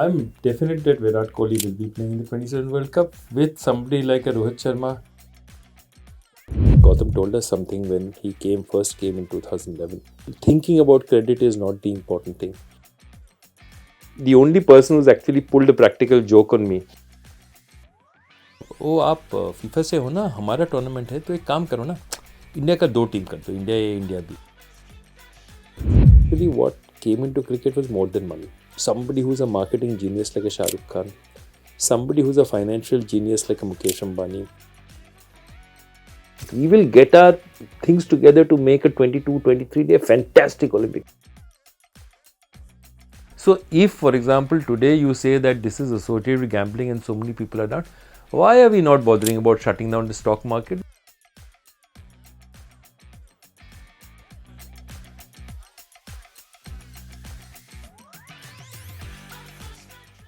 I'm definite that Virat Kohli will be playing in the 27 World Cup with somebody like a Rohit Sharma. Gautam told us something when he first came in 2011. Thinking about credit is not the important thing. The only person who's actually pulled a practical joke on me. ओ आप FIFA से हो ना, हमारा tournament है तो एक काम करो ना, इंडिया का 2 टीम कर दो, India A India B. Really what came into cricket was more than money. Somebody who's a marketing genius like a Shah Rukh Khan, somebody who's a financial genius like a Mukesh Ambani. We will get our things together to make a 22-23 day fantastic Olympic. So if, for example, today you say that this is associated with gambling and so many people are not, why are we not bothering about shutting down the stock market?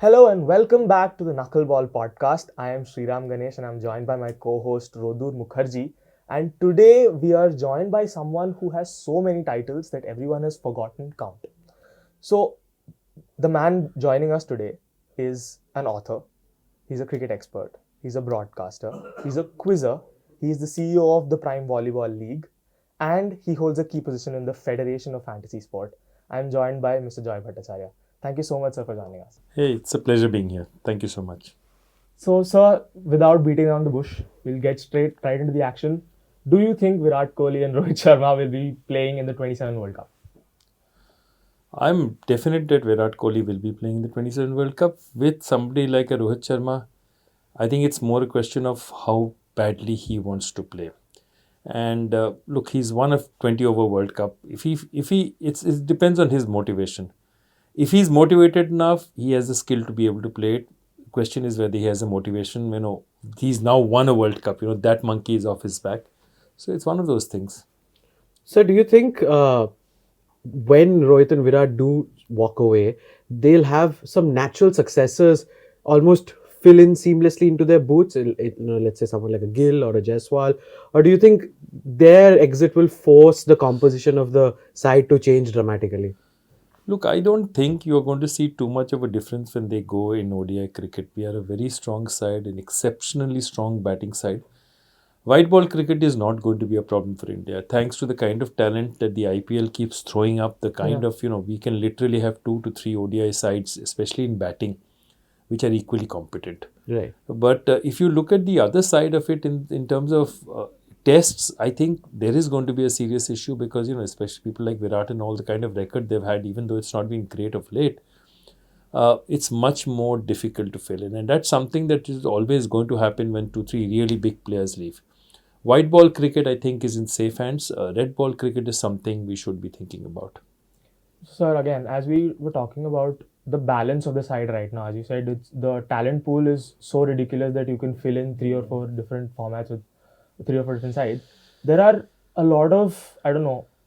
Hello and welcome back to the Knuckleball podcast. I am Sriram Ganesh and I'm joined by my co-host Roddur Mookherjee. And today we are joined by someone who has so many titles that everyone has forgotten count. So the man joining us today is an author. He's a cricket expert. He's a broadcaster. He's a quizzer. He is the CEO of the Prime Volleyball League. And he holds a key position in the Federation of Fantasy Sport. I'm joined by Mr. Joy Bhattacharjya. Thank you so much, sir, for joining us. Hey, it's a pleasure being here. Thank you so much. So, sir, without beating around the bush, we'll get right into the action. Do you think Virat Kohli and Rohit Sharma will be playing in the 27 World Cup? I'm definite that Virat Kohli will be playing in the 27 World Cup with somebody like a Rohit Sharma. I think it's more a question of how badly he wants to play. And look, he's won a 20 over World Cup. It depends on his motivation. If he's motivated enough, he has the skill to be able to play it. The question is whether he has the motivation. He's now won a World Cup. That monkey is off his back. So it's one of those things. So do you think when Rohit and Virat do walk away, they'll have some natural successors almost fill in seamlessly into their boots? Let's say someone like a Gill or a Jaiswal. Or do you think their exit will force the composition of the side to change dramatically? Look, I don't think you're going to see too much of a difference when they go in ODI cricket. We are a very strong side, an exceptionally strong batting side. White ball cricket is not going to be a problem for India, thanks to the kind of talent that the IPL keeps throwing up, the kind of, we can literally have 2 to 3 ODI sides, especially in batting, which are equally competent. Right. But if you look at the other side of it in terms of tests, I think there is going to be a serious issue because, especially people like Virat and all the kind of record they've had, even though it's not been great of late, it's much more difficult to fill in. And that's something that is always going to happen when 2, 3 really big players leave. White ball cricket, I think, is in safe hands. Red ball cricket is something we should be thinking about. Sir, again, as we were talking about the balance of the side right now, as you said, the talent pool is so ridiculous that you can fill in 3 or 4 different formats with 3 or 4 different sides. There are a lot of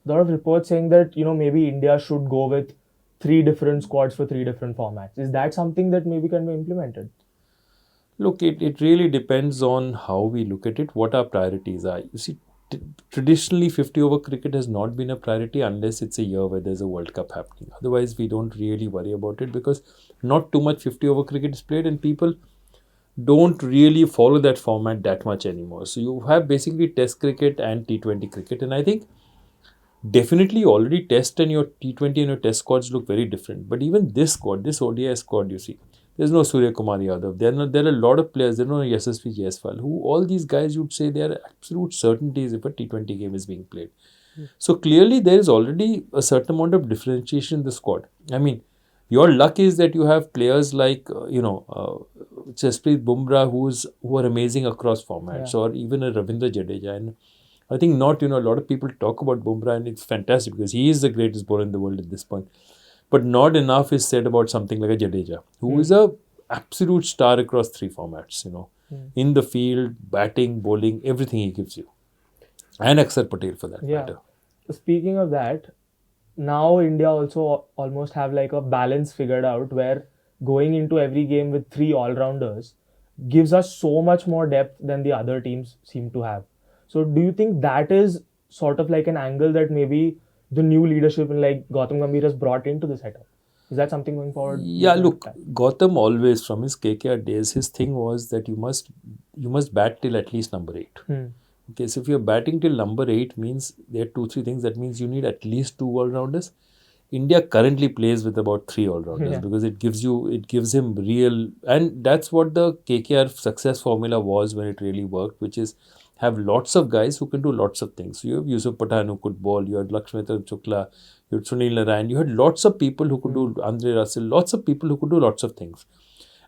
reports saying that, maybe India should go with 3 different squads for 3 different formats. Is that something that maybe can be implemented? Look, it really depends on how we look at it, what our priorities are. You see, traditionally 50 over cricket has not been a priority unless it's a year where there's a World Cup happening. Otherwise, we don't really worry about it because not too much 50 over cricket is played and people don't really follow that format that much anymore. So you have basically Test cricket and T20 cricket, and I think definitely already Test and your T20 and your Test squads look very different. But even this squad, this ODI squad, you see, there's no Surya Kumar Yadav. There are a lot of players. There are no Yashasvi Jaiswal. Who all these guys you'd say they are absolute certainties if a T20 game is being played. So clearly there is already a certain amount of differentiation in the squad. I mean, your luck is that you have players like Jasprit Bumrah who are amazing across formats, or even a Ravindra Jadeja. And I think a lot of people talk about Bumrah and it's fantastic because he is the greatest bowler in the world at this point. But not enough is said about something like a Jadeja, who is a absolute star across 3 formats, in the field, batting, bowling, everything he gives you. And Akshar Patel for that matter. Speaking of that, now India also almost have like a balance figured out where going into every game with 3 all-rounders gives us so much more depth than the other teams seem to have. So do you think that is sort of like an angle that maybe the new leadership in like Gautam Gambhir has brought into the setup? Is that something going forward? Yeah, look, Gautam always from his KKR days, his thing was that you must bat till at least number 8. Okay, so if you're batting till number 8 means there are 2-3 things. That means you need at least 2 all-rounders. India currently plays with about 3 all-rounders because it gives him real, and that's what the KKR success formula was when it really worked, which is have lots of guys who can do lots of things. So you have Yusuf Pathan who could bowl, you had Lakshmitra Chukla, you had Sunil Narayan, you had lots of people who could do Andre Russell, lots of people who could do lots of things.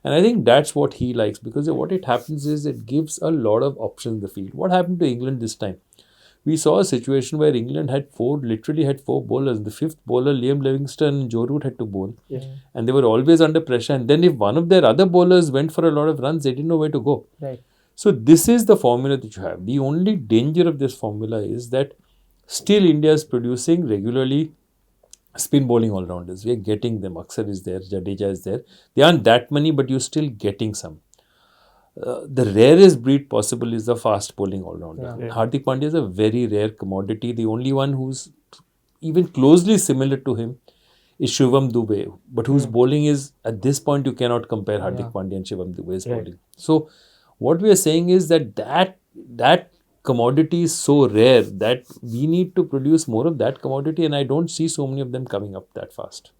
And I think that's what he likes, because what it happens is it gives a lot of options in the field. What happened to England this time? We saw a situation where England literally had 4 bowlers. The 5th bowler, Liam Livingstone and Joe Root had to bowl. And they were always under pressure. And then if one of their other bowlers went for a lot of runs, they didn't know where to go. Right. So this is the formula that you have. The only danger of this formula is that still India is producing regularly spin bowling all-rounders. We are getting them. Aksar is there, Jadeja is there. They aren't that many, but you're still getting some. The rarest breed possible is the fast bowling all-rounder. Yeah. Hardik Pandya is a very rare commodity. The only one who's even closely similar to him is Shivam Dube, but whose bowling is, at this point, you cannot compare Hardik Pandya and Shivam Dube's bowling. So, what we are saying is that commodity is so rare that we need to produce more of that commodity, and I don't see so many of them coming up that fast.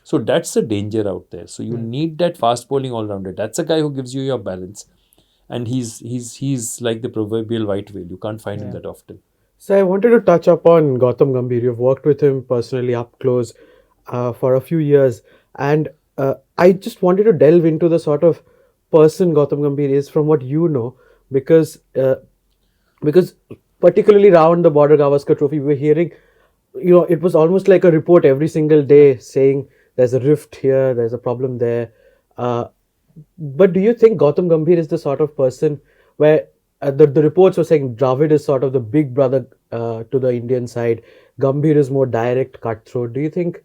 So, that's the danger out there. So, you need that fast bowling all-rounder. That's a guy who gives you your balance. And he's like the proverbial white whale. You can't find him that often. So I wanted to touch upon Gautam Gambhir. You've worked with him personally up close for a few years, and I just wanted to delve into the sort of person Gautam Gambhir is from what you know, because particularly around the Border Gavaskar Trophy, we were hearing, it was almost like a report every single day saying there's a rift here, there's a problem there. But do you think Gautam Gambhir is the sort of person where the reports were saying Dravid is sort of the big brother to the Indian side, Gambhir is more direct, cutthroat? Do you think,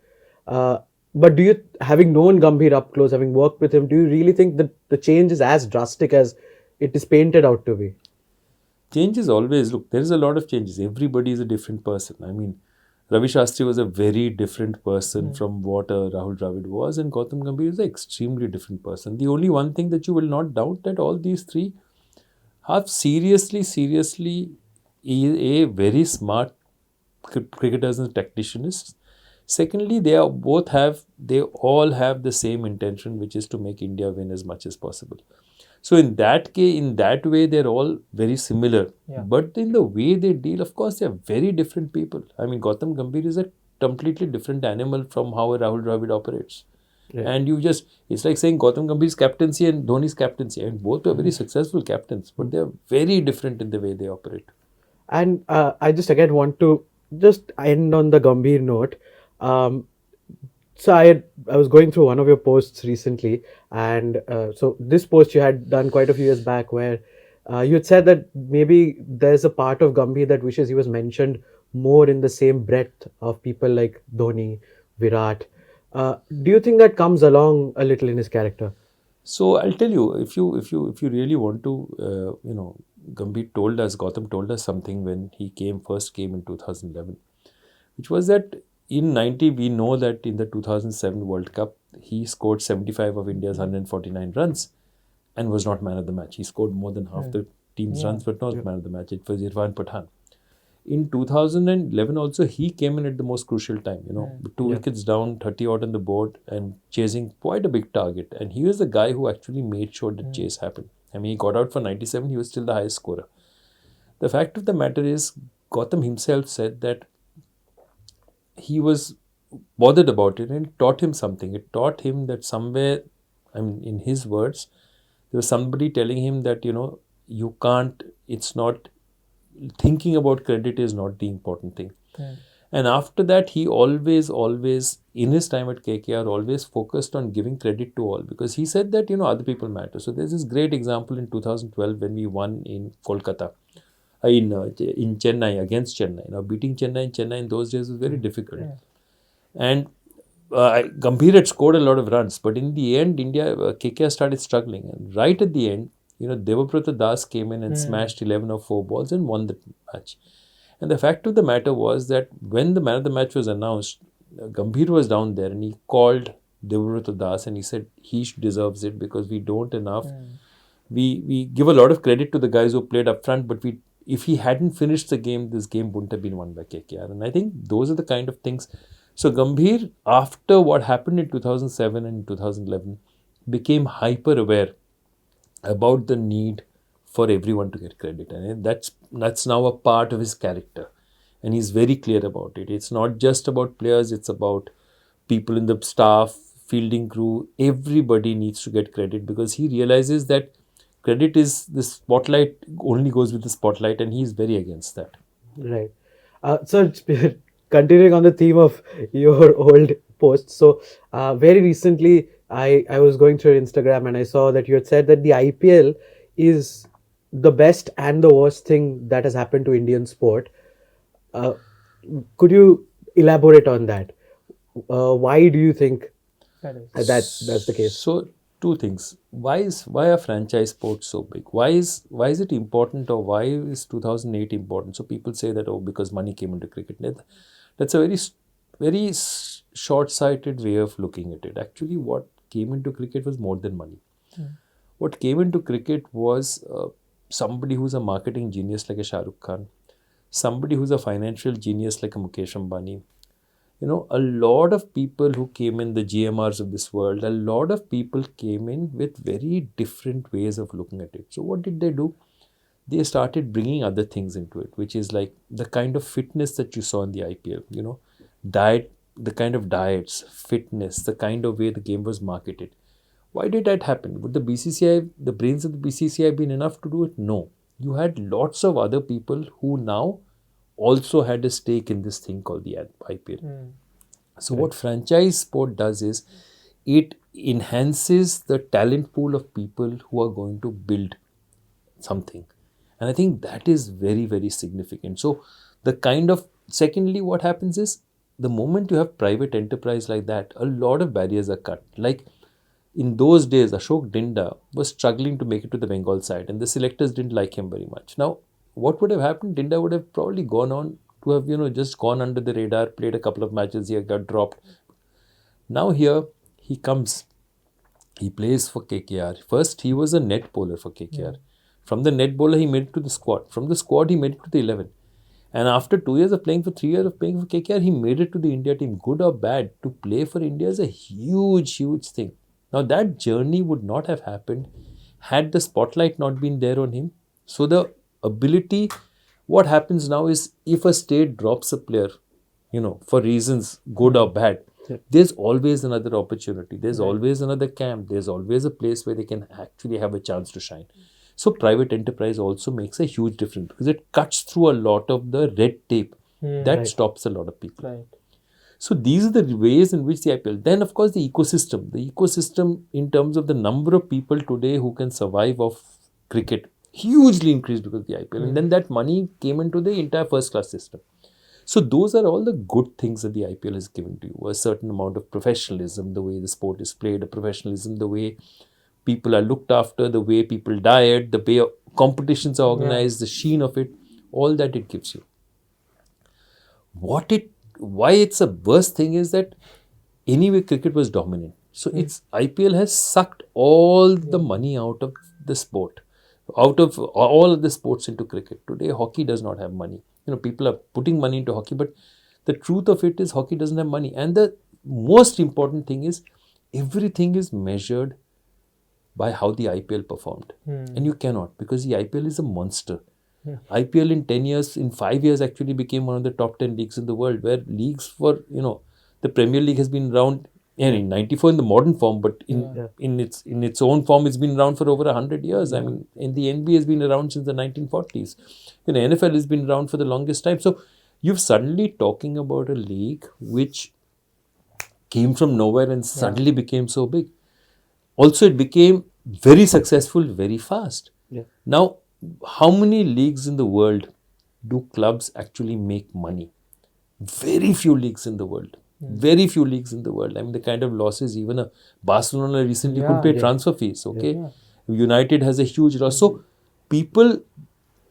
having known Gambhir up close, having worked with him, do you really think that the change is as drastic as it is painted out to be? Change is always, look, there is a lot of changes. Everybody is a different person. I mean, Ravi Shastri was a very different person from what Rahul Dravid was, and Gautam Gambhir is an extremely different person. The only one thing that you will not doubt that all these three are seriously very smart cricketers and tacticians. Secondly, they all have the same intention, which is to make India win as much as possible. So in that way, they're all very similar. Yeah. But in the way they deal, of course, they're very different people. I mean, Gautam Gambhir is a completely different animal from how Rahul Dravid operates. Yeah. And it's like saying Gautam Gambhir's captaincy and Dhoni's captaincy. I mean, both are very successful captains, but they're very different in the way they operate. And I just again want to just end on the Gambhir note. So I was going through one of your posts recently, and so this post you had done quite a few years back, where you had said that maybe there's a part of Gambhir that wishes he was mentioned more in the same breadth of people like Dhoni, Virat. Do you think that comes along a little in his character? So I'll tell you, if you really want to, Gautam told us something when he first came in 2011, which was that in 90, we know that in the 2007 World Cup, he scored 75 of India's 149 runs and was not man of the match. He scored more than half the team's runs, but not man of the match. It was Irfan Pathan. In 2011 also, he came in at the most crucial time, with 2 wickets down, 30 odd on the board and chasing quite a big target. And he was the guy who actually made sure that chase happened. I mean, he got out for 97, he was still the highest scorer. The fact of the matter is, Gautam himself said that he was bothered about it, and it taught him something. It taught him that somewhere, in his words, there was somebody telling him that, you can't, it's not, thinking about credit is not the important thing. And after that, he always, in his time at KKR, always focused on giving credit to all, because he said that, other people matter. So there's this great example in 2012 when we won in Kolkata. In Chennai, against Chennai. Beating Chennai in those days was very difficult. And Gambhir had scored a lot of runs, but in the end, KKR started struggling. And right at the end, Devabrata Das came in and smashed 11 of 4 balls and won the match. And the fact of the matter was that when the man of the match was announced, Gambhir was down there and he called Devrata Das, and he said he deserves it because we don't enough. We give a lot of credit to the guys who played up front, but if he hadn't finished the game, this game wouldn't have been won by KKR. And I think those are the kind of things. So Gambhir, after what happened in 2007 and 2011, became hyper aware about the need for everyone to get credit, and that's now a part of his character, and he's very clear about it. It's not just about players; it's about people in the staff, fielding crew. Everybody needs to get credit because he realizes that credit is the spotlight only goes with the spotlight, and he's very against that. Right. So, continuing on the theme of your old posts, so very recently I was going through your Instagram and I saw that you had said that the IPL is the best and the worst thing that has happened to Indian sport. Uh, could you elaborate on that? Why do you think That is. that's the case? So two things. Why are franchise sports so big? Why is it important, or why is 2008 important? So people say that, oh, because money came into cricket. That's a very short-sighted way of looking at it. Actually, what came into cricket was more than money. What came into cricket was somebody who's a marketing genius like a Shah Rukh Khan, somebody who's a financial genius like a Mukesh Ambani. A lot of people who came in, the GMRs of this world, a lot of people came in with very different ways of looking at it. So what did they do? They started bringing other things into it, which is like the kind of fitness that you saw in the IPL, diet, the kind of diets, fitness, the kind of way the game was marketed. Why did that happen? Would the BCCI, the brains of the BCCI been enough to do it? No. You had lots of other people who now also had a stake in this thing called the IPL. So what franchise sport does is it enhances the talent pool of people who are going to build something. And I think that is very, very significant. So secondly, what happens is the moment you have private enterprise like that, a lot of barriers are cut. Like in those days, Ashok Dinda was struggling to make it to the Bengal side and the selectors didn't like him very much. Now, what would have happened? Dinda would have probably gone on to have, just gone under the radar, played a couple of matches here, got dropped. Now here, he comes. He plays for KKR. First, he was a net bowler for KKR. From the net bowler, he made it to the squad. From the squad, he made it to the 11. And after 2 years of playing, for 3 years of playing for KKR, he made it to the India team. Good or bad, to play for India is a huge, huge thing. Now, that journey would not have happened had the spotlight not been there on him. So, the ability, what happens now is if a state drops a player, for reasons good or bad, there's always another opportunity. There's always another camp. There's always a place where they can actually have a chance to shine. So private enterprise also makes a huge difference because it cuts through a lot of the red tape that stops a lot of people. Right. So these are the ways in which the IPL. Then of course the ecosystem in terms of the number of people today who can survive off cricket hugely increased because of the IPL. And then that money came into the entire first class system. So those are all the good things that the IPL has given to you. A certain amount of professionalism, the way the sport is played, a professionalism, the way people are looked after, the way people diet, the way competitions are organized, the sheen of it, all that it gives you. Why it's a worst thing is that anyway cricket was dominant. So its IPL has sucked all the money out of the sport, out of all of the sports into cricket. Today hockey does not have money. People are putting money into hockey, but the truth of it is hockey doesn't have money. And the most important thing is everything is measured by how the IPL performed. And you cannot, because the IPL is a monster. IPL in 10 years, in 5 years actually became one of the top 10 leagues in the world, where leagues for, the Premier League has been around in 94 in the modern form, but in its own form, it's been around for over 100 years. I mean, in the NBA has been around since the 1940s. NFL has been around for the longest time. So you're suddenly talking about a league which came from nowhere and suddenly became so big. Also, it became very successful very fast. Now, how many leagues in the world do clubs actually make money? Very few leagues in the world. Very few leagues in the world. I mean, the kind of losses, even a Barcelona recently couldn't pay transfer fees. Okay, United has a huge loss. So people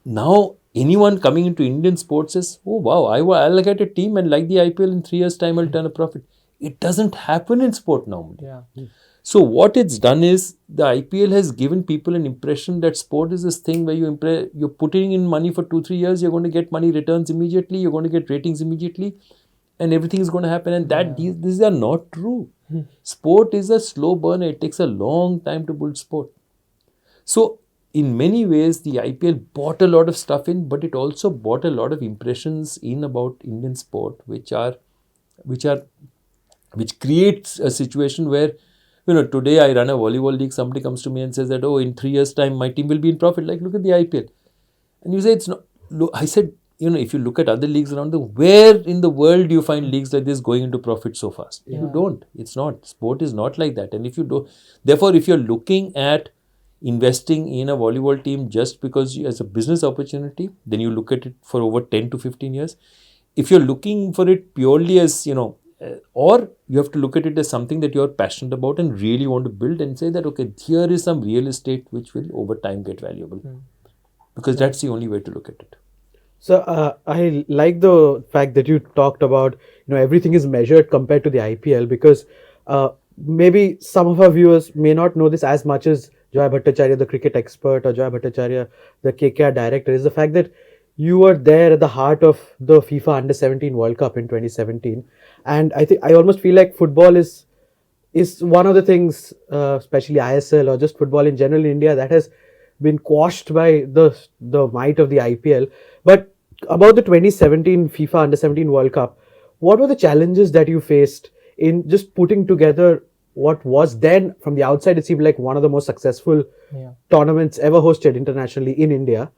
now, anyone coming into Indian sports says, oh wow, I'll get a team and like the IPL in 3 years' time, I'll turn a profit. It doesn't happen in sport normally. Yeah. So what it's done is the IPL has given people an impression that sport is this thing where you're putting in money for 2-3 years, you're going to get money returns immediately, you're going to get ratings immediately, and everything is going to happen. And that these are not true. Sport is a slow burner. It takes a long time to build sport. So in many ways, the IPL bought a lot of stuff in, but it also bought a lot of impressions in about Indian sport, which creates a situation where, today I run a volleyball league, somebody comes to me and says that, oh, in 3 years' time, my team will be in profit. Like, look at the IPL. And you say it's not. I said, if you look at other leagues around where in the world do you find leagues like this going into profit so fast? Yeah. You don't. It's not. Sport is not like that. And if you're looking at investing in a volleyball team just because as a business opportunity, then you look at it for over 10 to 15 years. If you're looking for it purely as, or you have to look at it as something that you're passionate about and really want to build and say that, okay, here is some real estate which will over time get valuable. Because that's the only way to look at it. So I like the fact that you talked about, everything is measured compared to the IPL, because maybe some of our viewers may not know this as much as Joy Bhattacharjya, the cricket expert, or Joy Bhattacharjya, the KKR director, is the fact that you were there at the heart of the FIFA Under-17 World Cup in 2017. And I almost feel like football is one of the things, especially ISL or just football in general in India, that has been quashed by the might of the IPL. But about the 2017 FIFA Under-17 World Cup, what were the challenges that you faced in just putting together what was then, from the outside, it seemed like one of the most successful tournaments ever hosted internationally in India,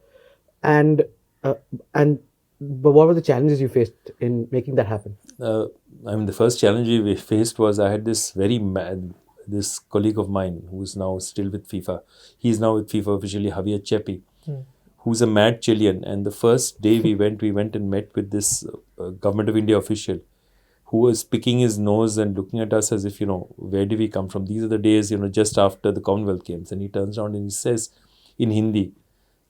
and but what were the challenges you faced in making that happen? The first challenge we faced was I had this this colleague of mine who's now still with FIFA. He's now with FIFA officially, Javier Chepi, who's a mad Chilean. And the first day we went and met with this Government of India official who was picking his nose and looking at us as if, where do we come from? These are the days, just after the Commonwealth Games. And he turns around and he says in Hindi,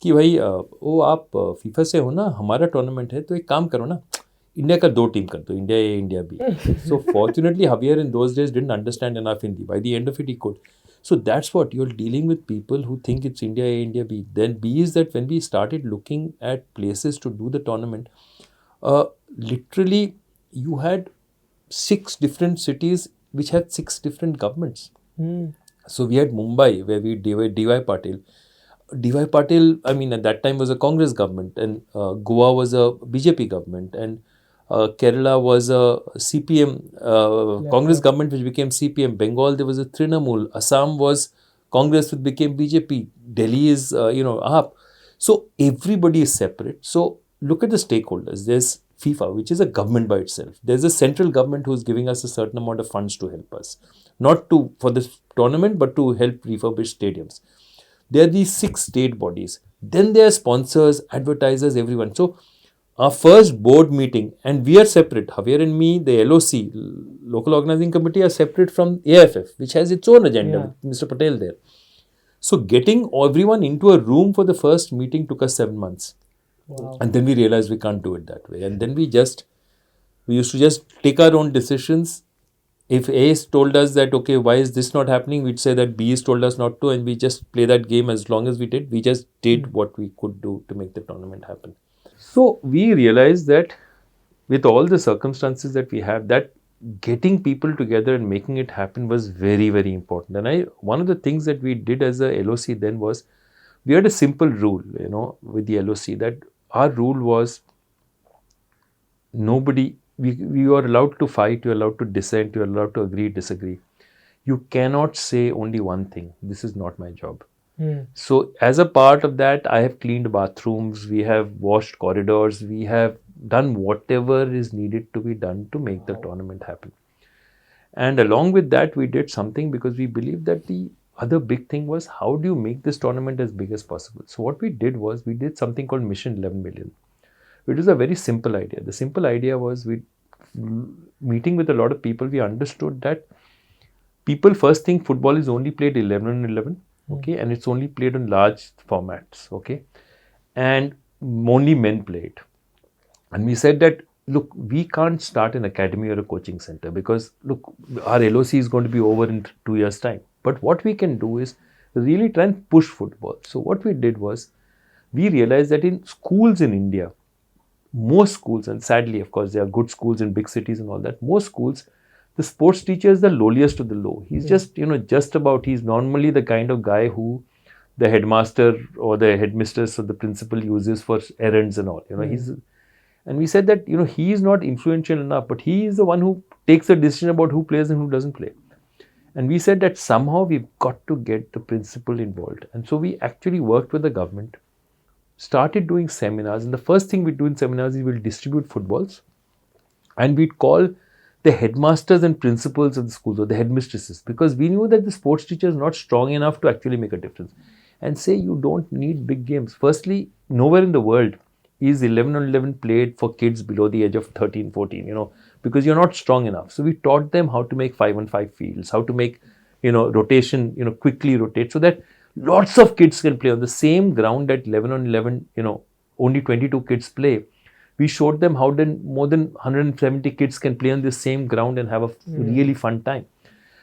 कि भाई वो आप FIFA से हो ना, हमारा tournament है तो एक काम करो ना, इंडिया का 2 टीम कर दो, India A India B. So fortunately Javier in those days didn't understand enough Hindi. By the end of it he could. So that's what you're dealing with, people who think it's India A, India B. Then B is that when we started looking at places to do the tournament, literally you had 6 different cities which had 6 different governments. So we had Mumbai, where we D.Y. Patil. D.Y. Patil, at that time was a Congress government, and Goa was a BJP government, and Kerala was a CPM Congress government which became CPM. Bengal, there was a Trinamool. Assam was Congress which became BJP. Delhi is, AAP. So everybody is separate. So look at the stakeholders. There's FIFA, which is a government by itself. There's a central government who's giving us a certain amount of funds to help us. Not for this tournament, but to help refurbish stadiums. There are these 6 state bodies. Then there are sponsors, advertisers, everyone. So our first board meeting, and we are separate. Javier and me, the LOC, Local Organizing Committee, are separate from AFF, which has its own agenda with Mr. Patel there. So getting everyone into a room for the first meeting took us 7 months. Wow. And then we realized we can't do it that way. And then we used to just take our own decisions. If A told us that, okay, why is this not happening? We'd say that B has told us not to, and we just play that game as long as we did. We just did what we could do to make the tournament happen. So we realized that with all the circumstances that we have, that getting people together and making it happen was very, very important. And one of the things that we did as a LOC then was, we had a simple rule, with the LOC, that our rule was we are allowed to fight, you're allowed to dissent, you're allowed to agree, disagree. You cannot say only one thing. This is not my job. So as a part of that, I have cleaned bathrooms, we have washed corridors, we have done whatever is needed to be done to make the tournament happen. And along with that, we did something because we believed that the other big thing was, how do you make this tournament as big as possible? So what we did was, we did something called Mission 11 Million. It was a very simple idea. The simple idea was, meeting with a lot of people, we understood that people first think football is only played 11 on 11, okay, and it's only played on large formats, okay, and only men play it. And we said that look, we can't start an academy or a coaching center because, look, our LOC is going to be over in 2 years' time. But what we can do is really try and push football. So what we did was, we realized that in schools in India, most schools, and sadly, of course, there are good schools in big cities and all that, most schools, the sports teacher is the lowliest of the low. He's just, he's normally the kind of guy who the headmaster or the headmistress or the principal uses for errands and all. And we said that, he is not influential enough, but he is the one who takes the decision about who plays and who doesn't play. And we said that somehow we've got to get the principal involved. And so we actually worked with the government, started doing seminars. And the first thing we do in seminars is we'll distribute footballs. And we'd call the headmasters and principals of the schools or the headmistresses, because we knew that the sports teacher is not strong enough to actually make a difference. And say you don't need big games. Firstly, nowhere in the world is 11 on 11 played for kids below the age of 13, 14, because you're not strong enough. So we taught them how to make 5-on-5 fields, how to make, rotation, quickly rotate so that lots of kids can play on the same ground at 11 on 11, only 22 kids play. We showed them how then more than 170 kids can play on the same ground and have a really fun time.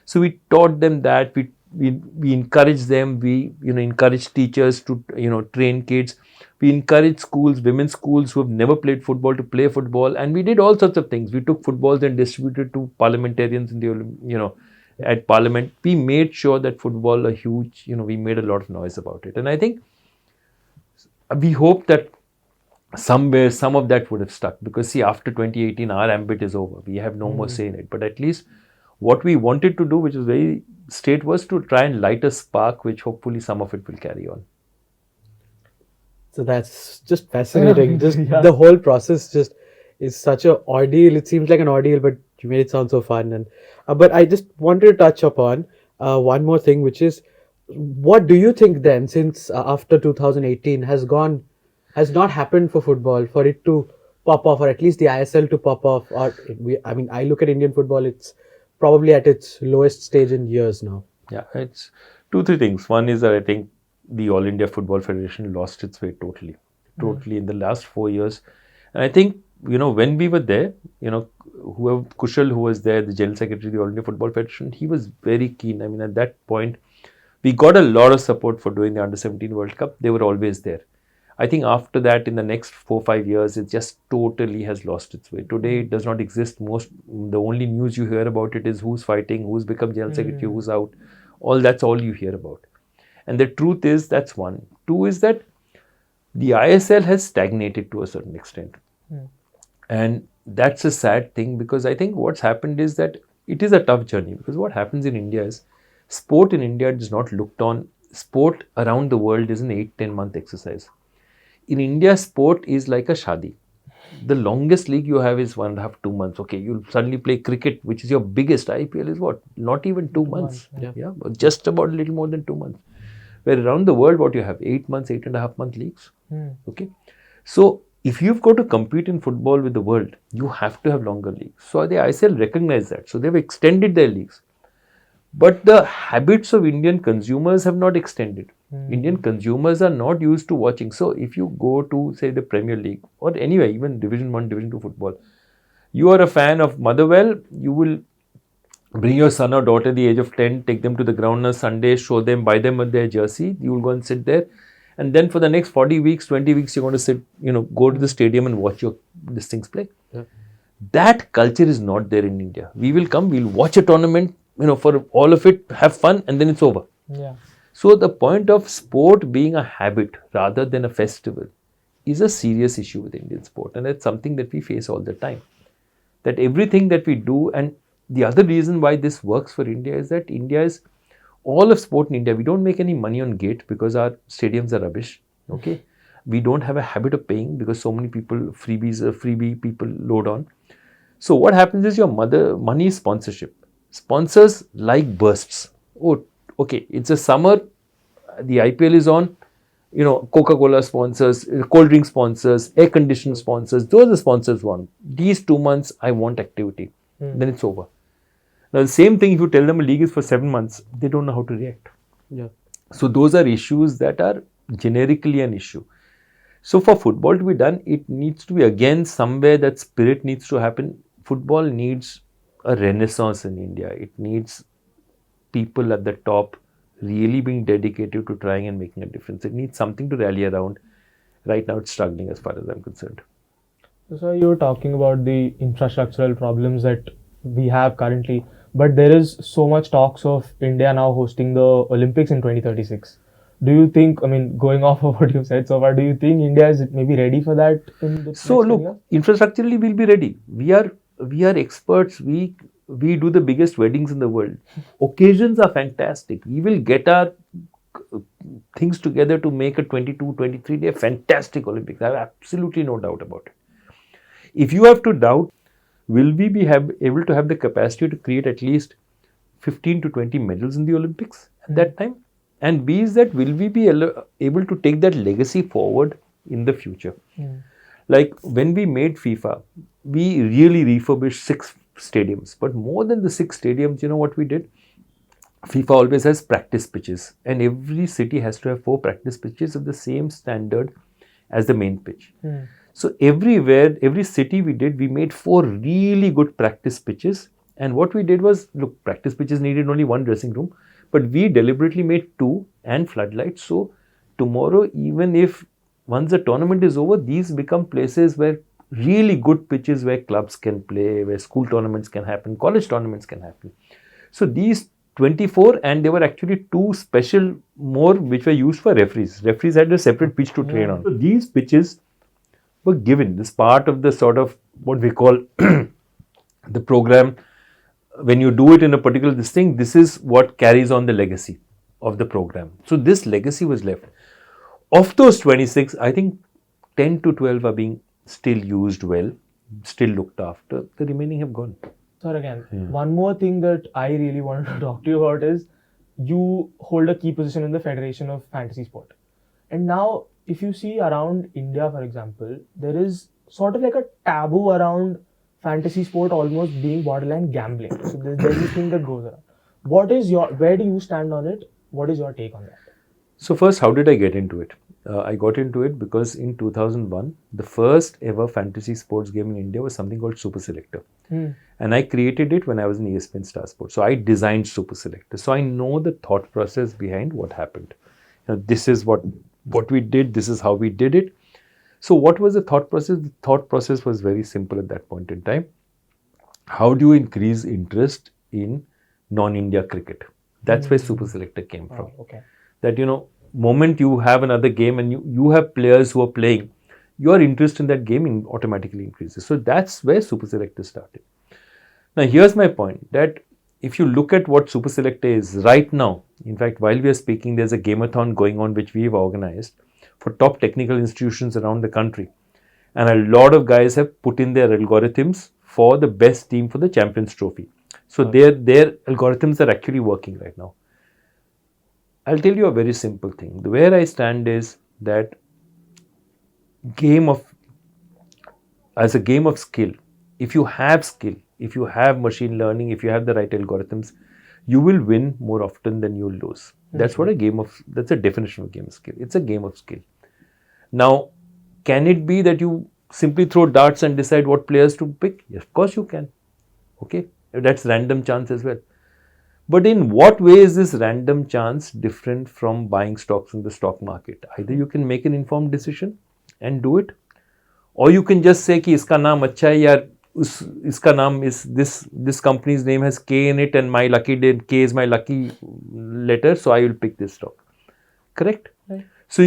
So we taught them that, we encourage them, we encourage teachers to train kids. We encourage schools, women's schools who have never played football to play football, and we did all sorts of things. We took footballs and distributed to parliamentarians in the at parliament. We made sure that football a huge, we made a lot of noise about it. And I think we hope that somewhere some of that would have stuck, because see, after 2018 our ambit is over. We have no more say in it. But at least what we wanted to do, which was very straight, was to try and light a spark, which hopefully some of it will carry on. So that's just fascinating. Just the whole process just is such an ordeal. It seems like an ordeal, but you made it sound so fun. And but I just wanted to touch upon one more thing, which is, what do you think then, since after 2018 has not happened for football, for it to pop off, or at least the ISL to pop off? Or I look at Indian football; it's probably at its lowest stage in years now. Yeah, it's 2-3 things. One is that I think the All India Football Federation lost its way totally in the last 4 years. And I think, when we were there, whoever Kushal, who was there, the General Secretary of the All India Football Federation, he was very keen. I mean, at that point, we got a lot of support for doing the Under-17 World Cup. They were always there. I think after that, in the next 4-5 years, it just totally has lost its way. Today, it does not exist. The only news you hear about it is who's fighting, who's become General Secretary, who's out. That's all you hear about. And the truth is, that's one. Two is that the ISL has stagnated to a certain extent. And that's a sad thing, because I think what's happened is that it is a tough journey. Because what happens in India is, sport in India is not looked on. Sport around the world is an 8-10 month exercise. In India, sport is like a shadi. The longest league you have is 1.5, 2 months. Okay, you'll suddenly play cricket, which is your biggest. IPL is what? Not even 2 months. Yeah, just about a little more than 2 months. Where around the world, what you have? 8 months, 8.5 month leagues. Okay. So if you've got to compete in football with the world, you have to have longer leagues. So the ISL recognize that. So they've extended their leagues. But the habits of Indian consumers have not extended. Indian consumers are not used to watching. So if you go to, say, the Premier League, or anyway, even Division 1, Division 2 football, you are a fan of Motherwell, you will bring your son or daughter at the age of 10, take them to the ground on Sunday, show them, buy them their jersey, you will go and sit there. And then for the next 40 weeks, 20 weeks, you're going to sit, go to the stadium and watch these things play. Yeah. That culture is not there in India. We will come, we'll watch a tournament, for all of it, have fun, and then it's over. Yeah. So the point of sport being a habit rather than a festival is a serious issue with Indian sport. And it's something that we face all the time. That everything that we do, and the other reason why this works for India is that India is, all of sport in India, we don't make any money on gate because our stadiums are rubbish. Okay. We don't have a habit of paying because so many people, freebie people load on. So what happens is money is sponsorship. Sponsors like bursts. Oh, okay, it's a summer, the IPL is on, Coca-Cola sponsors, cold drink sponsors, air conditioner sponsors, those are the sponsors want. These 2 months, I want activity. Then it's over. Now, the same thing, if you tell them a league is for 7 months, they don't know how to react. Yeah. So those are issues that are generically an issue. So for football to be done, it needs to be again somewhere that spirit needs to happen. Football needs a renaissance in India. It needs people at the top really being dedicated to trying and making a difference. It needs something to rally around. Right now, it's struggling as far as I'm concerned. So you were talking about the infrastructural problems that we have currently, but there is so much talks of India now hosting the Olympics in 2036. Do you think, I mean, going off of what you said so far, do you think India is maybe ready for that in the So next 10 look, years? infrastructurally we'll be ready. We are experts. We do the biggest weddings in the world. Occasions are fantastic. We will get our things together to make a 22, 23-day fantastic Olympics. I have absolutely no doubt about it. If you have to doubt, will we be able to have the capacity to create at least 15 to 20 medals in the Olympics at that time? And B is that will we be able to take that legacy forward in the future? Like when we made FIFA, we really refurbished 6 stadiums. But more than the 6 stadiums, you know what we did? FIFA always has practice pitches, and every city has to have 4 practice pitches of the same standard as the main pitch. So everywhere, every city we made 4 really good practice pitches. And what we did was, look, practice pitches needed only 1 dressing room, but we deliberately made 2 and floodlights. So tomorrow, even if once the tournament is over, these become places where really good pitches where clubs can play, where school tournaments can happen, college tournaments can happen. So these 24, and there were actually 2 special more which were used for referees. Referees had a separate pitch to train on. So these pitches were given. This part of the sort of what we call the program. When you do it in a particular this is what carries on the legacy of the program. So this legacy was left. Of those 26, I think 10 to 12 are being still used well, still looked after. The remaining have gone. Sir, again, one more thing that I really wanted to talk to you about is you hold a key position in the Federation of Fantasy Sport. And now, if you see around India, for example, there is sort of like a taboo around fantasy sport almost being borderline gambling. So there's this thing that goes around. Where do you stand on it? What is your take on that? So first, how did I get into it? I got into it because in 2001, the first ever fantasy sports game in India was something called Super Selector. And I created it when I was in ESPN Star Sports. So I designed Super Selector. So I know the thought process behind what happened. This is what we did. This is how we did it. So what was the thought process? The thought process was very simple at that point in time. How do you increase interest in non-India cricket? That's where Super Selector came from. Okay. That, moment you have another game and you have players who are playing, your interest in that game automatically increases. So that's where Super Selector started. Now here's my point, that if you look at what Super Selector is right now, in fact, while we are speaking, there's a gameathon going on which we've organized for top technical institutions around the country. And a lot of guys have put in their algorithms for the best team for the Champions Trophy. So their algorithms are actually working right now. I'll tell you a very simple thing. Where I stand is that as a game of skill, if you have skill, if you have machine learning, if you have the right algorithms, you will win more often than you'll lose. That's what that's a definition of a game of skill. It's a game of skill. Now, can it be that you simply throw darts and decide what players to pick? Yes, of course you can. Okay, that's random chance as well. But in what way is this random chance different from buying stocks in the stock market? Either you can make an informed decision and do it, or you can just say कि इसका नाम अच्छा है यार, इसका नाम is this company's name has K in it and my lucky day K is my lucky letter, so I will pick this stock. Correct? Right. So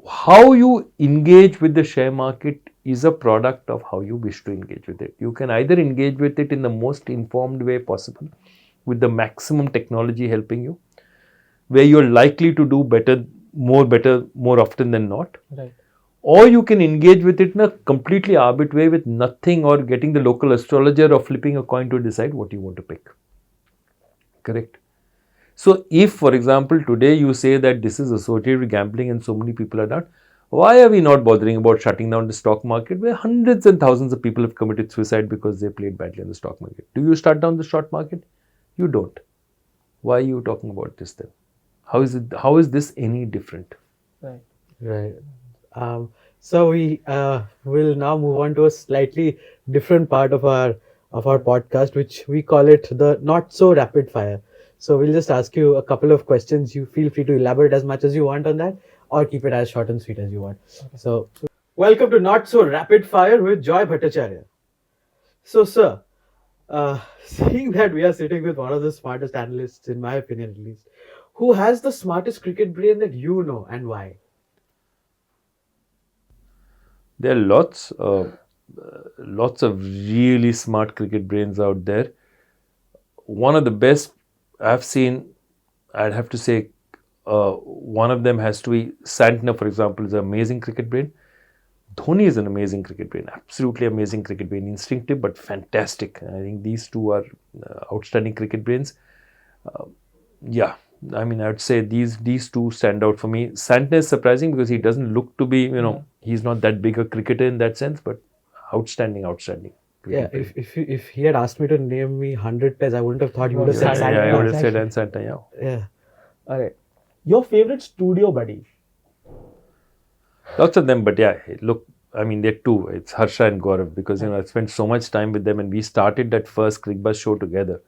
how you engage with the share market is a product of how you wish to engage with it. You can either engage with it in the most informed way possible, with the maximum technology helping you, where you're likely to do better more often than not. Right. Or you can engage with it in a completely arbitrary way with nothing, or getting the local astrologer or flipping a coin to decide what you want to pick. Correct? So if, for example, today you say that this is associated with gambling and so many people are not, why are we not bothering about shutting down the stock market where hundreds and thousands of people have committed suicide because they played badly in the stock market? Do you shut down the stock market? You don't. Why are you talking about this then? How is this any different? Right. Right. So we will now move on to a slightly different part of our podcast, which we call it the not so rapid fire. So we'll just ask you a couple of questions. You feel free to elaborate as much as you want on that, or keep it as short and sweet as you want. So, welcome to Not So Rapid Fire with Joy Bhattacharjya. So, sir, seeing that we are sitting with one of the smartest analysts, in my opinion at least, who has the smartest cricket brain that you know and why? There are lots of really smart cricket brains out there. One of the best I've seen, I'd have to say, one of them has to be Santner, for example, is an amazing cricket brain. Dhoni is an amazing cricket brain, absolutely amazing cricket brain, instinctive but fantastic. I think these two are outstanding cricket brains. Yeah, I mean, I would say these two stand out for me. Santner is surprising because he doesn't look to be, he's not that big a cricketer in that sense, but outstanding. Yeah, if he had asked me to name me 100 pairs, I wouldn't have thought you would have said Yeah, Santner. I would have said Santner, yeah. Yeah. Alright. Your favorite studio buddy? Lots of them, but yeah, look, I mean, they're two. It's Harsha and Gaurav because, I spent so much time with them and we started that first Crick Buzz show together.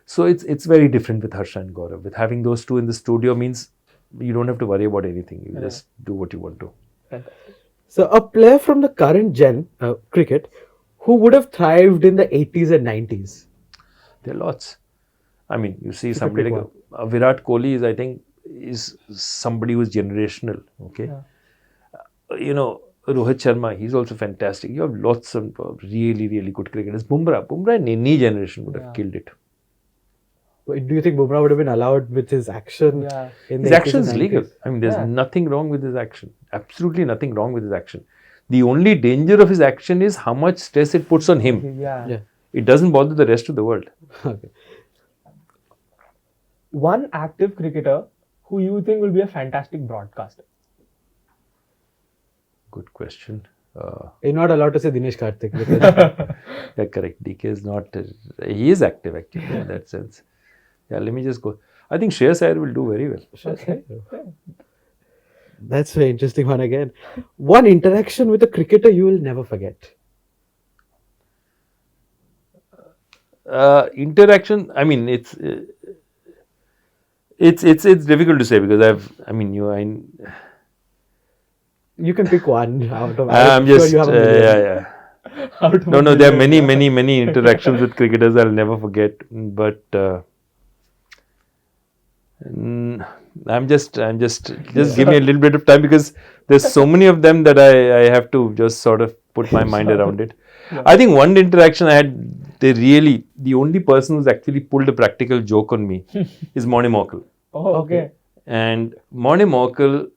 So it's very different with Harsha and Gaurav. With having those two in the studio means you don't have to worry about anything. You just do what you want to. So, a player from the current gen cricket who would have thrived in the 80s and 90s. There are lots. I mean, you see You somebody pick like Virat Kohli I think, is somebody who's generational. Okay. Rohit Sharma, he's also fantastic. You have lots of really, really good cricketers. Bumrah in any generation would have killed it. Do you think Bumrah would have been allowed with his action? Yeah. In His the 80s action is and legal. 90s? I mean, there's nothing wrong with his action. Absolutely nothing wrong with his action. The only danger of his action is how much stress it puts on him. Yeah. It doesn't bother the rest of the world. Okay. One active cricketer who you think will be a fantastic broadcaster? Good question. You're not allowed to say Dinesh Karthik. Because Yeah, correct. DK is not. He is active actually in that sense. Yeah, let me just go. I think Shreyas Iyer will do very well. Okay. that's an interesting one again. One interaction with a cricketer you will never forget. Interaction. I mean, it's difficult to say because You can pick one out of. I'm sure just you have a million. No, there are many interactions with cricketers I'll never forget. But I'm just give me a little bit of time because there's so many of them that I have to just sort of put my mind around it. I think one interaction I had, the only person who's actually pulled a practical joke on me is Morne Morkel. Oh, okay. And Morne Morkel,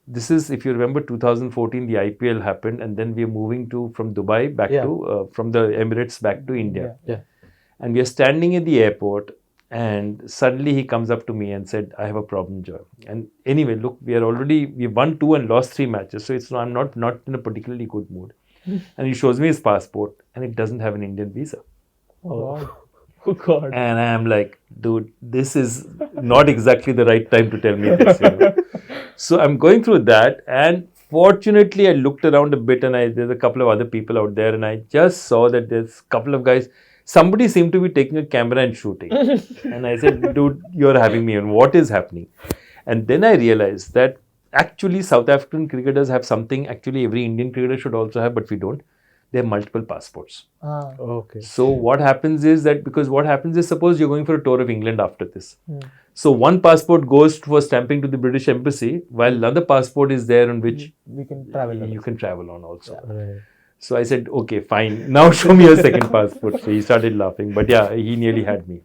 this is, if you remember, 2014, the IPL happened, and then we are moving from Dubai back from the Emirates back to India. Yeah. And we are standing at the airport, and suddenly he comes up to me and said, "I have a problem, Joy." And anyway, look, we won 2 and lost 3 matches, so I'm not in a particularly good mood. And he shows me his passport, and it doesn't have an Indian visa. Oh God. And I'm like, dude, this is not exactly the right time to tell me this. So I'm going through that, and fortunately, I looked around a bit, and there's a couple of other people out there, and I just saw that there's a couple of guys. Somebody seemed to be taking a camera and shooting, and I said, dude, you're having me on. What is happening? And then I realized that actually South African cricketers have something. Actually, every Indian cricketer should also have, but we don't. They have multiple passports. Okay. So what happens is suppose you're going for a tour of England after this. So one passport goes for stamping to the British Embassy, while another passport is there on which we can travel. you can travel on also. Right. So I said, okay, fine. Now show me your second passport. So he started laughing. But yeah, he nearly had me.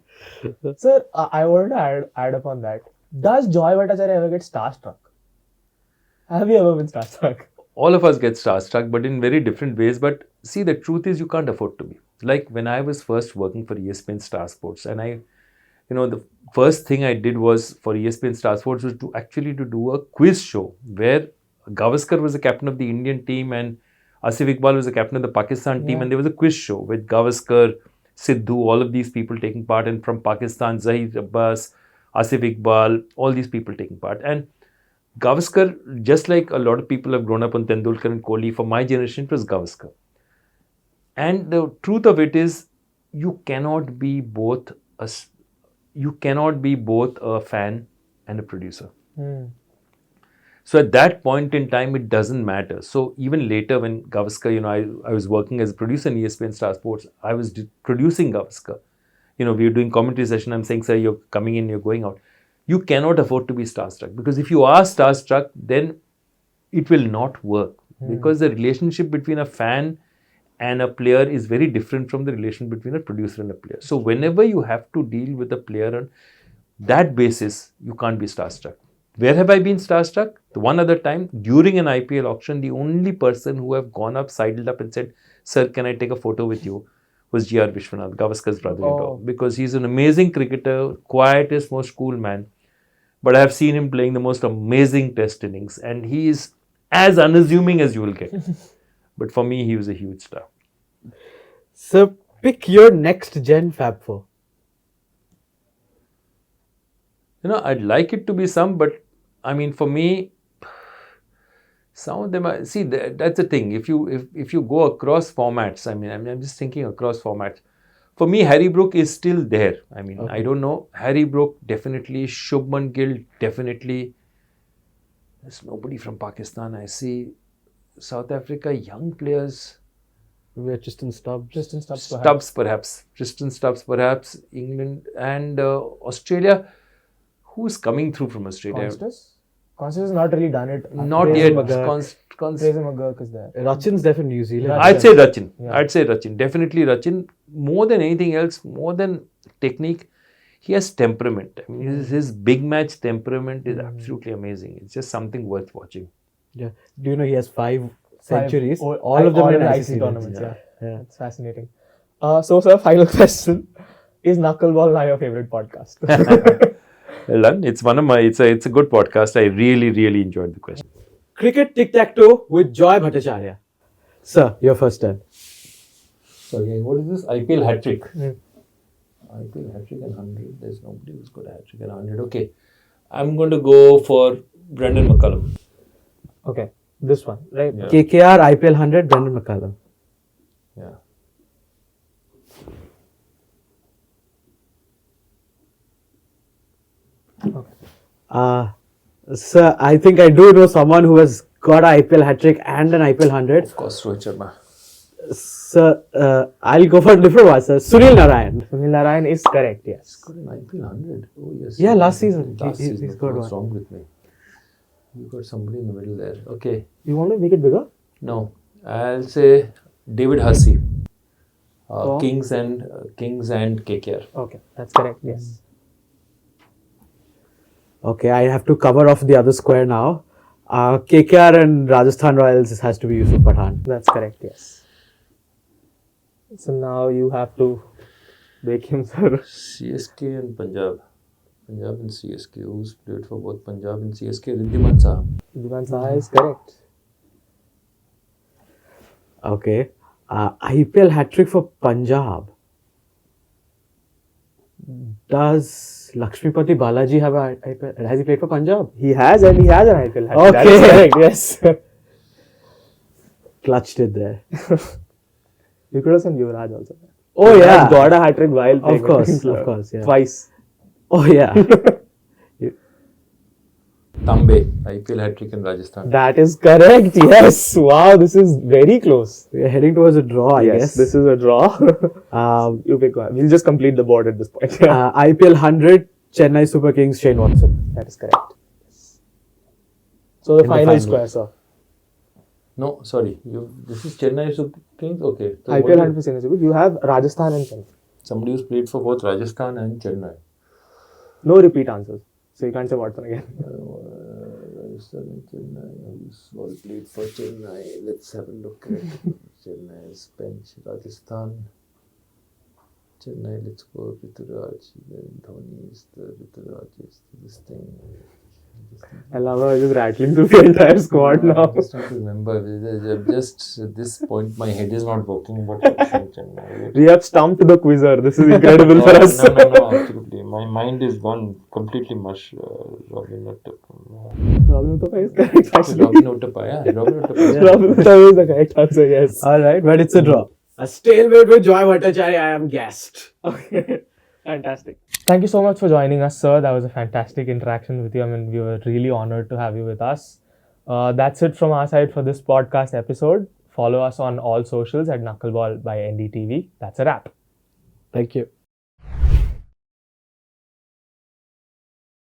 Sir, I wanted to add upon that. Does Joy Bhattacharjya ever get starstruck? Have you ever been starstruck? All of us get starstruck, but in very different ways. But see, the truth is you can't afford to be. Like when I was first working for ESPN Star Sports, and the first thing I did was for ESPN Star Sports was to do a quiz show where Gavaskar was the captain of the Indian team and Asif Iqbal was the captain of the Pakistan team, and there was a quiz show with Gavaskar, Sidhu, all of these people taking part, and from Pakistan, Zahir Abbas, Asif Iqbal, all these people taking part. And Gavaskar, just like a lot of people have grown up on Tendulkar and Kohli, for my generation it was Gavaskar. And the truth of it is, you cannot be both a fan and a producer. So at that point in time, it doesn't matter. So even later, when Gavaskar, I was working as a producer in ESPN Star Sports, I was producing Gavaskar. We were doing commentary session. I'm saying, sir, you're coming in, you're going out. You cannot afford to be starstruck, because if you are starstruck, then it will not work, because the relationship between a fan and a player is very different from the relation between a producer and a player. So whenever you have to deal with a player on that basis, you can't be starstruck. Where have I been starstruck? The one other time during an IPL auction, the only person who have gone up, sidled up and said, "Sir, can I take a photo with you?" was G.R. Vishwanath, Gavaskar's brother-in-law, because he's an amazing cricketer, quietest, most cool man. But I have seen him playing the most amazing test innings, and he is as unassuming as you will get. But for me, he was a huge star. So pick your next gen Fab Four. I'd like it to be some, but I mean, for me, some of them are. See, that's the thing. If you go across formats, I mean, I'm just thinking across formats. For me, Harry Brook is still there. I mean, I don't know. Harry Brook definitely. Shubman Gill definitely. There's nobody from Pakistan. I see South Africa, young players. We're Tristan Stubbs. Tristan Stubbs, perhaps. England and Australia. Who's coming through from Australia? Constance has not really done it. Not yet. Fraser McGurk is there. Rachin's there from New Zealand. I'd say Rachin. Yeah. I'd say Rachin. Definitely Rachin. More than anything else, more than technique, he has temperament. I mean, his big match temperament is absolutely amazing. It's just something worth watching. Yeah. Do you know he has 5 centuries? All of them in ICC tournaments. Yeah. It's fascinating. So, sir, final question. Is Knuckleball now your favorite podcast? Well done. It's one of my. It's a good podcast. I really, really enjoyed the question. Cricket Tic Tac Toe with Joy Bhattacharjya. Sir, your first turn. Sorry, what is this? IPL hat trick. IPL hat trick and 100. There's nobody who's got a hat trick and 100. Okay, I'm going to go for Brendan McCullum. Okay, this one, right? Yeah. KKR IPL 100. Brendan McCullum. Yeah. Okay. Sir, I think I do know someone who has got an IPL hat trick and an IPL 100. Of course, Rohit Sharma. Sir, I'll go for a different one, sir. Sunil Narayan. Sunil Narayan is correct, yes. He's got an IPL 100. Oh, yes. Yeah, last season. He's got what's wrong with me? You got somebody in the middle there. Okay. You want to make it bigger? No. I'll say David Hussey. Kings and KKR. Okay, that's correct, yes. Okay, I have to cover off the other square now. KKR and Rajasthan Royals has to be Yusuf Pathan. That's correct, yes. So now you have to make him, sir. CSK and Punjab. Punjab and CSK. Who's played for both Punjab and CSK? Riddiman Saha. Riddiman Saha is correct. Okay. IPL hat trick for Punjab. Does Lakshmipati Balaji have a IPL? Has he played for Punjab? He has, and he has an IPL hat. Okay. That is correct, yes. Clutched it there. You could have seen Yuvraj also. Oh, yeah. He got a hat trick while playing. Of course, yeah. Twice. Oh, yeah. Tambe, IPL hat trick in Rajasthan. That is correct, yes. Wow, this is very close. We are heading towards a draw, I guess. Yes, this is a draw. You pick one. We'll just complete the board at this point. IPL 100, Chennai Super Kings, Shane Watson. That is correct. So the final square, sir. No, sorry. This is Chennai Super Kings? Okay. So IPL 100 for Chennai Super Kings. You have Rajasthan and Chennai. Somebody who's played for both Rajasthan and Chennai. No repeat answers. So you can't say Watson again. Rajasthan and Chennai. Who's all played for Chennai? Let's have a look at Chennai's bench. Rajasthan. Chennai, let's go. Rituraj. Then Dhoni is the Rituraj is this thing. I love how you're just rattling through the entire squad No, now. I'm just trying to remember. Just at this point, my head is not working. But We have stumped the quizzer. This is incredible for us. No, absolutely. My mind is gone completely mush. Robin Robin Uttappa is correct, actually. Uttappa, yeah. Robin Uttappa. Robin Uttappa is the correct answer, yes. All right, but it's a draw. A stalemate with Joy Bhattacharjya. I am gassed. Okay, fantastic. Thank you so much for joining us, sir. That was a fantastic interaction with you. I mean, we were really honored to have you with us. That's it from our side for this podcast episode. Follow us on all socials at Knuckleball by NDTV. That's a wrap. Thank you.